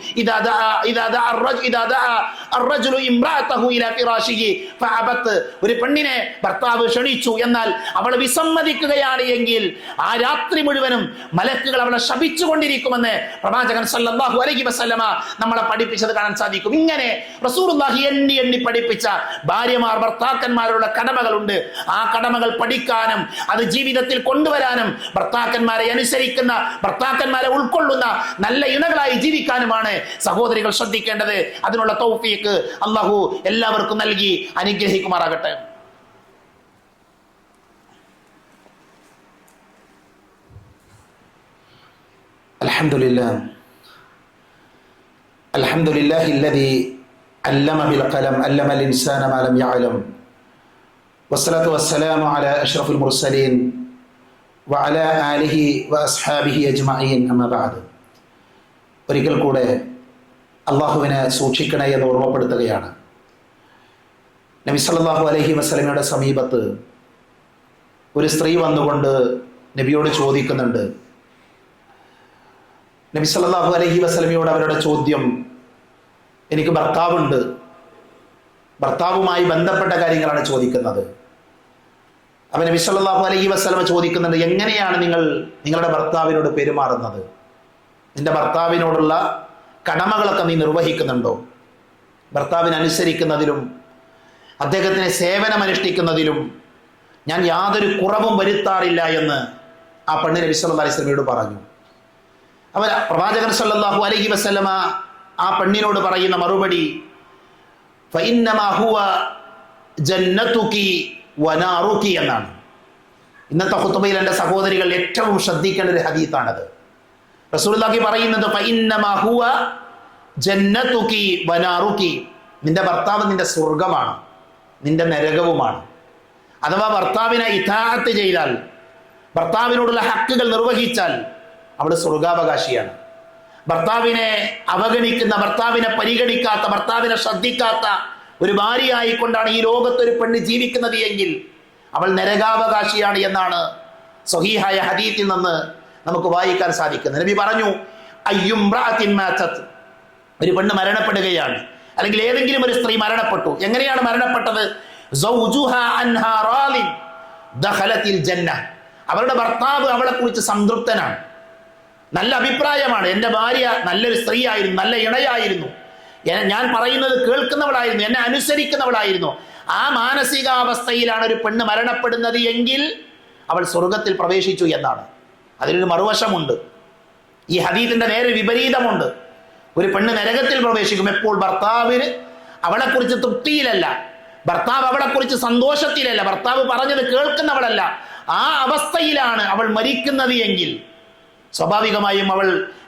ഒരു പെണ്ണിനെ ഭർത്താവ് ക്ഷണിച്ചു, എന്നാൽ അവൾ വിസമ്മതിക്കുകയാണ് എങ്കിൽ ആ രാത്രി മുഴുവനും മലക്കുകൾ അവളെ ശപിച്ചുകൊണ്ടിരിക്കുമെന്ന് പ്രവാചകൻ സല്ലല്ലാഹു അലൈഹി വസല്ലമ നമ്മളെ പഠിപ്പിച്ചത് കാണാൻ സാധിക്കും. ഇങ്ങനെ റസൂലുള്ളാഹി എണ്ണി എണ്ണി പഠിപ്പിച്ച ഭാര്യമാർ ഭർത്താക്കന്മാരുടെ കടമകളുണ്ട്. ആ കടമകൾ പഠിക്കാനും അത് ജീവിതത്തിൽ കൊണ്ടുവരാനും ഭർത്താക്കന്മാരെ അനുസരിക്കുന്ന, ഭർത്താക്കന്മാരെ ഉൾക്കൊള്ളുന്ന നല്ല ഇണകളായി ജീവിക്കാനുമാണ് സഹോദരികൾ ശ്രദ്ധിക്കേണ്ടത്. അതിനുള്ള തൗഫീഖ് അല്ലാഹു എല്ലാവർക്കും നൽകി അനുഗ്രഹിക്കുമാറാകട്ടെ. അൽഹംദുലില്ലാഹ് അൽഹംദുലില്ലാഹില്ലദീ അല്ലമ ബിൽ ഖലം അല്ലമൽ ഇൻസാന മാ ലം യഅലം വസ്സലാത്തു വസ്സലാമു അലാ അഷ്റഫുൽ മുർസലീൻ വഅലാ ആലിഹി വഅസ്ഹാബിഹി അജ്മഈൻ അമ്മാ ബഅദ്. ഒരിക്കൽ കൂടെ അള്ളാഹുവിനെ സൂക്ഷിക്കണേ എന്ന് ഓർമ്മപ്പെടുത്തുകയാണ്. നബി സല്ലല്ലാഹു അലൈഹി വസല്ലമയുടെ സമീപത്ത് ഒരു സ്ത്രീ വന്നുകൊണ്ട് നബിയോട് ചോദിക്കുന്നുണ്ട്. നബി സല്ലല്ലാഹു അലൈഹി വസല്ലമയോട് അവരുടെ ചോദ്യം, എനിക്ക് ഭർത്താവുണ്ട്, ഭർത്താവുമായി ബന്ധപ്പെട്ട കാര്യങ്ങളാണ് ചോദിക്കുന്നത്. അപ്പൊ നബി സല്ലല്ലാഹു അലൈഹി വസല്ലമ ചോദിക്കുന്നുണ്ട്, എങ്ങനെയാണ് നിങ്ങൾ നിങ്ങളുടെ ഭർത്താവിനോട് പെരുമാറുന്നത്? നിന്റെ ഭർത്താവിനോടുള്ള കടമകളൊക്കെ നീ നിർവഹിക്കുന്നുണ്ടോ? ഭർത്താവിനെ അനുസരിക്കുന്നതിലും അദ്ദേഹത്തിന് സേവനം അനുഷ്ഠിക്കുന്നതിലും ഞാൻ യാതൊരു കുറവും വരുത്താറില്ല എന്ന് ആ പെണ്ണ് നബി സല്ലല്ലാഹു അലൈഹി വസല്ലമയോട് പറഞ്ഞു. അവർ പ്രവാചകൻ സല്ലല്ലാഹു അലൈഹി വസല്ലമ ആ പെണ്ണിനോട് പറയുന്ന മറുപടി, ഫഇന്നമാ ഹുവ ജന്നതുകി വനാറുകി എന്നാണ്. ഇന്നത്തെ ഖുതുബയിൽ എൻ്റെ സഹോദരികൾ ഏറ്റവും ശ്രദ്ധിക്കേണ്ട ഒരു ഹദീസാണത്. റസൂലുള്ളാഹി പറയുന്നത്, ഫഇന്നമാ ഹുവ ജന്നതുകി വനാറുകി, നിന്റെ ഭർത്താവ് നിന്റെ സ്വർഗമാണ്, നിന്റെ നരകവുമാണ്. അഥവാ ഭർത്താവിനെ ഇതാഅത്ത് ചെയ്താൽ, ഭർത്താവിനോടുള്ള ഹക്കുകൾ നിർവഹിച്ചാൽ അവൾ സ്വർഗാവകാശിയാണ്. ഭർത്താവിനെ അവഗണിക്കുന്ന, ഭർത്താവിനെ പരിഗണിക്കാത്ത, ഭർത്താവിനെ ശ്രദ്ധിക്കാത്ത ഒരു ഭാര്യയായിക്കൊണ്ടാണ് ഈ ലോകത്തൊരു പെണ്ണ് ജീവിക്കുന്നത് എങ്കിൽ അവൾ നരകാവകാശിയാണ് എന്നാണ് സ്വഹീഹായ ഹദീസിൽ നിന്ന് നമുക്ക് വായിക്കാൻ സാധിക്കുന്നത്. നബി പറഞ്ഞു, അയ്യുംറഅത്തിൻ മാതത്, ഒരു പെണ്ണ് മരണപ്പെടുകയാണ്, അല്ലെങ്കിൽ ഏതെങ്കിലും ഒരു സ്ത്രീ മരണപ്പെട്ടു. എങ്ങനെയാണ് മരണപ്പെട്ടത്? സൗജുഹാ അൻഹാ റാളിൻ ദഖലത്തിൽ ജന്ന, അവരുടെ ഭർത്താവ് അവളെ കുറിച്ച് സംതൃപ്തനാണ്, നല്ല അഭിപ്രായമാണ്, എൻ്റെ ഭാര്യ നല്ലൊരു സ്ത്രീയായിരുന്നു, നല്ല ഇണയായിരുന്നു ഞാൻ പറയുന്നത് കേൾക്കുന്നവളായിരുന്നു, എന്നെ അനുസരിക്കുന്നവളായിരുന്നു. ആ മാനസികാവസ്ഥയിലാണ് ഒരു പെണ്ണ് മരണപ്പെടുന്നത് എങ്കിൽ അവൾ സ്വർഗത്തിൽ പ്രവേശിച്ചു എന്നാണ്. അതിനൊരു മറുവശമുണ്ട്. ഈ ഹദീസിന്റെ നേരെ വിപരീതമുണ്ട്. ഒരു പെണ്ണ് നരകത്തിൽ പ്രവേശിക്കും എപ്പോൾ? ഭർത്താവിന് അവളെക്കുറിച്ച് തൃപ്തിയിലല്ല, ഭർത്താവ് അവളെക്കുറിച്ച് സന്തോഷത്തിലല്ല, ഭർത്താവ് പറഞ്ഞത് കേൾക്കുന്നവളല്ല, ആ അവസ്ഥയിലാണ് അവൾ മരിക്കുന്നത് എങ്കിൽ സ്വാഭാവികമായും അവൾ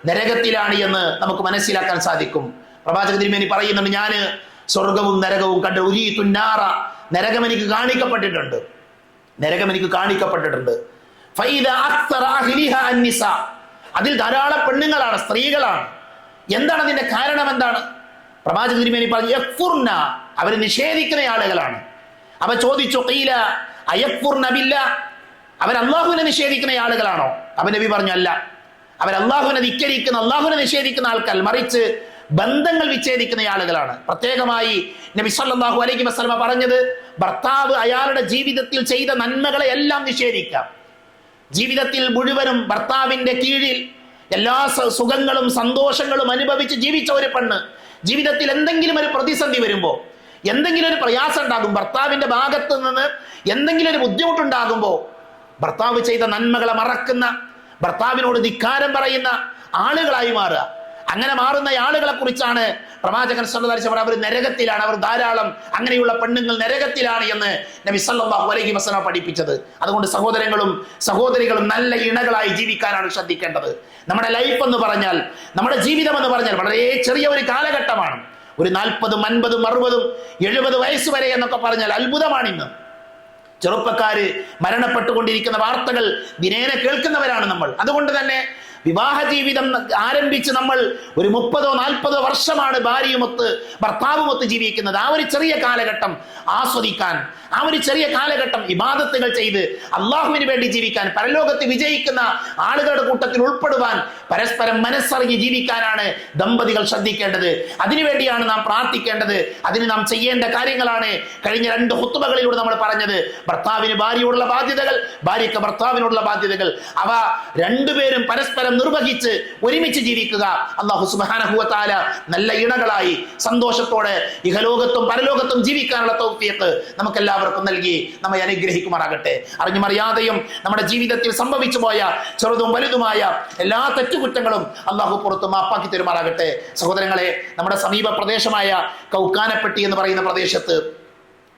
നരകത്തിലാണ് എന്ന് നമുക്ക് മനസ്സിലാക്കാൻ സാധിക്കും. പ്രവാചക തിരുമേനി പറയുന്നുണ്ട്, ഞാൻ സ്വർഗവും നരകവും കണ്ട് ഉരീതുന്നാറ, നരകം എനിക്ക് കാണിക്കപ്പെട്ടിട്ടുണ്ട്, നരകം എനിക്ക് കാണിക്കപ്പെട്ടിട്ടുണ്ട്. അതിൽ ധാരാളം പെണ്ണുങ്ങളാണ്, സ്ത്രീകളാണ്. എന്താണ് അതിന്റെ കാരണം? എന്താണ്? പ്രവാചക തിരുമേനി പറഞ്ഞു, യക്ഫുർന, അവർ നിഷേധിക്കുന്ന ആളുകളാണ്. അവ ചോദിച്ചു, ഖീല അയക്ഫുർന ബില്ലാഹ്, അവർ അള്ളാഹുവിനെ നിഷേധിക്കുന്ന ആളുകളാണോ? അവൻ നബി പറഞ്ഞു, അല്ല, അവർ അള്ളാഹുവിനെ ധിക്കരിക്കുന്ന, അള്ളാഹുവിനെ നിഷേധിക്കുന്ന ആൾക്കാർ, മറിച്ച് ബന്ധങ്ങൾ വിച്ഛേദിക്കുന്ന ആളുകളാണ്. പ്രത്യേകമായി നബി സല്ലല്ലാഹു അലൈഹി വസല്ലമ പറഞ്ഞത്, ഭർത്താവ് അയാളുടെ ജീവിതത്തിൽ ചെയ്ത നന്മകളെ എല്ലാം നിഷേധിക്കാം. ജീവിതത്തിൽ മുഴുവനും ഭർത്താവിന്റെ കീഴിൽ എല്ലാ സുഖങ്ങളും സന്തോഷങ്ങളും അനുഭവിച്ച് ജീവിച്ച ഒരു പെണ്ണ് ജീവിതത്തിൽ എന്തെങ്കിലും ഒരു പ്രതിസന്ധി വരുമ്പോ, എന്തെങ്കിലും ഒരു പ്രയാസം ഉണ്ടാകും, ഭർത്താവിന്റെ ഭാഗത്ത് നിന്ന് എന്തെങ്കിലും ഒരു ബുദ്ധിമുട്ടുണ്ടാകുമ്പോ ഭർത്താവ് ചെയ്ത നന്മകളെ മറക്കുന്ന, ഭർത്താവിനോട് ധിക്കാരം പറയുന്ന ആളുകളായി മാറുക. അങ്ങനെ മാറുന്ന ആളുകളെ കുറിച്ചാണ് പ്രവാചകൻ സല്ലല്ലാഹു അലൈഹി വസല്ലം അവർ നരകത്തിലാണ്, അവർ ധാരാളം അങ്ങനെയുള്ള പെണ്ണുങ്ങൾ നരകത്തിലാണ് എന്ന് നബി സല്ലല്ലാഹു അലൈഹി വസല്ലം പഠിപ്പിച്ചത്. അതുകൊണ്ട് സഹോദരങ്ങളും സഹോദരികളും നല്ല ഇണകളായി ജീവിക്കാനാണ് ശ്രദ്ധിക്കേണ്ടത്. നമ്മുടെ ലൈഫ് എന്ന് പറഞ്ഞാൽ, നമ്മുടെ ജീവിതം എന്ന് പറഞ്ഞാൽ വളരെ ചെറിയ ഒരു കാലഘട്ടമാണ്. ഒരു 40, 50, 60, 70 വയസ്സ് വരെ എന്നൊക്കെ പറഞ്ഞാൽ അത്ഭുതമാണ്. ഇന്ന് ചെറുപ്പക്കാര് മരണപ്പെട്ടുകൊണ്ടിരിക്കുന്ന വാർത്തകൾ ദിനേന കേൾക്കുന്നവരാണ് നമ്മൾ. അതുകൊണ്ട് തന്നെ വിവാഹ ജീവിതം ആരംഭിച്ച് നമ്മൾ ഒരു 30, 40 വർഷമാണ് ഭാര്യയുമൊത്ത് ഭർത്താവുമൊത്ത് ജീവിക്കുന്നത്. ആ ഒരു ചെറിയ കാലഘട്ടം ആസ്വദിക്കാൻ, ആ ഒരു ചെറിയ കാലഘട്ടം ഇബാദത്തുകൾ ചെയ്ത് അള്ളാഹുവിന് വേണ്ടി ജീവിക്കാൻ, പരലോകത്ത് വിജയിക്കുന്ന ആളുകളുടെ കൂട്ടത്തിൽ ഉൾപ്പെടുവാൻ, പരസ്പരം മനസ്സറിഞ്ഞ് ജീവിക്കാനാണ് ദമ്പതികൾ ശ്രദ്ധിക്കേണ്ടത്. അതിനുവേണ്ടിയാണ് നാം പ്രാർത്ഥിക്കേണ്ടത്. അതിന് നാം ചെയ്യേണ്ട കാര്യങ്ങളാണ് കഴിഞ്ഞ 2 ഖുത്ബകളിലൂടെ നമ്മൾ പറഞ്ഞത്. ഭർത്താവിന് ഭാര്യയോടുള്ള ബാധ്യതകൾ, ഭാര്യയ്ക്ക് ഭർത്താവിനോടുള്ള ബാധ്യതകൾ, അവ രണ്ടുപേരും പരസ്പരം നിർവഹിച്ച് ഒരുമിച്ച് ജീവിക്കുക. അല്ലാഹു സുബ്ഹാനഹു വ തആല നല്ല ഇണകളായി സന്തോഷത്തോടെ ഇഹലോകത്തും പരലോകത്തും ജീവിക്കാനുള്ള തൗഫീഖ് നമുക്കെല്ലാവർക്കും നൽകി നമ്മെ അനുഗ്രഹിക്കുമാറാകട്ടെ. അറിഞ്ഞും അറിയാതെയും നമ്മുടെ ജീവിതത്തിൽ സംഭവിച്ചു പോയ ചെറുതും വലുതുമായ എല്ലാ തെറ്റുകുറ്റങ്ങളും അല്ലാഹു പുറത്ത് മാപ്പാക്കി തരുമാറാകട്ടെ. സഹോദരങ്ങളെ, നമ്മുടെ സമീപ പ്രദേശമായ കൗക്കാനപ്പെട്ടി എന്ന് പറയുന്ന പ്രദേശത്ത്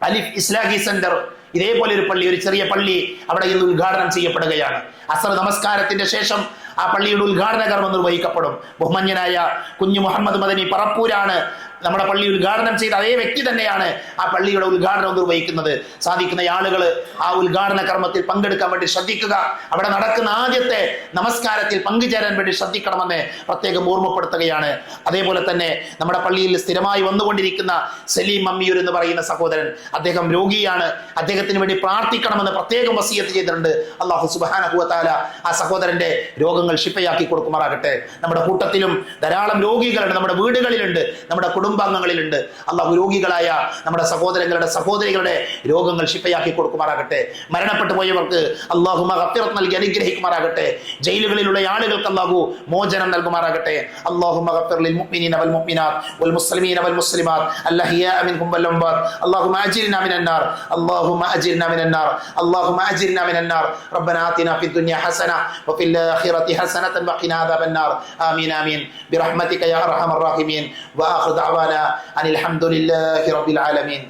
അലിഫ് ഇസ്ലാഹി സെന്റർ, ഇതേപോലെ ഒരു പള്ളി, ഒരു ചെറിയ പള്ളി അവിടെ ഇന്ന് ഉദ്ഘാടനം ചെയ്യപ്പെടുകയാണ്. അസ്ർ നമസ്കാരത്തിന്റെ ശേഷം ആ പള്ളിയുടെ ഉദ്ഘാടന കർമ്മം നിർവഹിക്കപ്പെടും. ബഹുമാന്യനായ കുഞ്ഞു മുഹമ്മദ് മദനി പറപ്പൂരാണ് നമ്മുടെ പള്ളി ഉദ്ഘാടനം ചെയ്ത അതേ വ്യക്തി തന്നെയാണ് ആ പള്ളിയുടെ ഉദ്ഘാടനം നിർവഹിക്കുന്നത്. സാധിക്കുന്ന ആളുകൾ ആ ഉദ്ഘാടന കർമ്മത്തിൽ പങ്കെടുക്കാൻ വേണ്ടി ശ്രദ്ധിക്കുക. അവിടെ നടക്കുന്ന ആദ്യത്തെ നമസ്കാരത്തിൽ പങ്കുചേരാൻ വേണ്ടി ശ്രദ്ധിക്കണമെന്ന് പ്രത്യേകം ഓർമ്മപ്പെടുത്തുകയാണ്. അതേപോലെ തന്നെ നമ്മുടെ പള്ളിയിൽ സ്ഥിരമായി വന്നുകൊണ്ടിരിക്കുന്ന സലീം മമ്മിയൂർ എന്ന് പറയുന്ന സഹോദരൻ, അദ്ദേഹം രോഗിയാണ്, അദ്ദേഹത്തിന് വേണ്ടി പ്രാർത്ഥിക്കണമെന്ന് പ്രത്യേകം വസിയത്ത് ചെയ്തിട്ടുണ്ട്. അല്ലാഹു സുബ്ഹാനഹു വ തആല ആ സഹോദരന്റെ രോഗങ്ങൾ ശിഫയാക്കി കൊടുക്കുമാറാകട്ടെ. നമ്മുടെ കൂട്ടത്തിലും ധാരാളം രോഗികളുണ്ട്, നമ്മുടെ വീടുകളിലുണ്ട്, നമ്മുടെ കുടുംബാംഗങ്ങളിലുണ്ട്. അല്ലാഹു രോഗികളായ നമ്മുടെ സഹോദരങ്ങളുടെ സഹോദരികളുടെ രോഗങ്ങൾ ശിഫയാക്കി കൊടുക്കുമാറാകട്ടെ. മരണപ്പെട്ടു പോയവർക്ക് അല്ലാഹു മഗ്ഫിറത്ത് നൽകി അനുഗ്രഹിക്കുമാറാകട്ടെ. ജയിലുകളിലുള്ള ആളുകൾക്ക് അല്ലാഹു മോചനം നൽകുമാറാകട്ടെ. അല്ലാഹു മഗ്ഫിർ ലിൽ മുഅ്മിനീന വൽ മുഅ്മിനാത്ത് വൽ മുസ്ലിമീന വൽ മുസ്ലിമാത്ത് അല്ലഹിയാ മിൻഹും വൽ അംവാത്ത് അല്ലാഹുമ്മ അജിർനാ മിനൻ നാർ അല്ലാഹുമ്മ അജിർനാ മിനൻ നാർ അല്ലാഹുമ്മ അജിർനാ മിനൻ നാർ റബ്ബനാ ആതിനാ ഫിദ് ദുനിയ ഹസന വഫിൽ ആഖിറതി ഹസനതൻ വഖിനാ അദാബൻ നാർ ആമീൻ ആമീൻ ബിറഹ്മതിക യാ അർഹമർ റഹീമീൻ. വആഖിറു ദഅവാനാ അനിൽ ഹംദുലില്ലാഹി റബ്ബിൽ ആലമീൻ.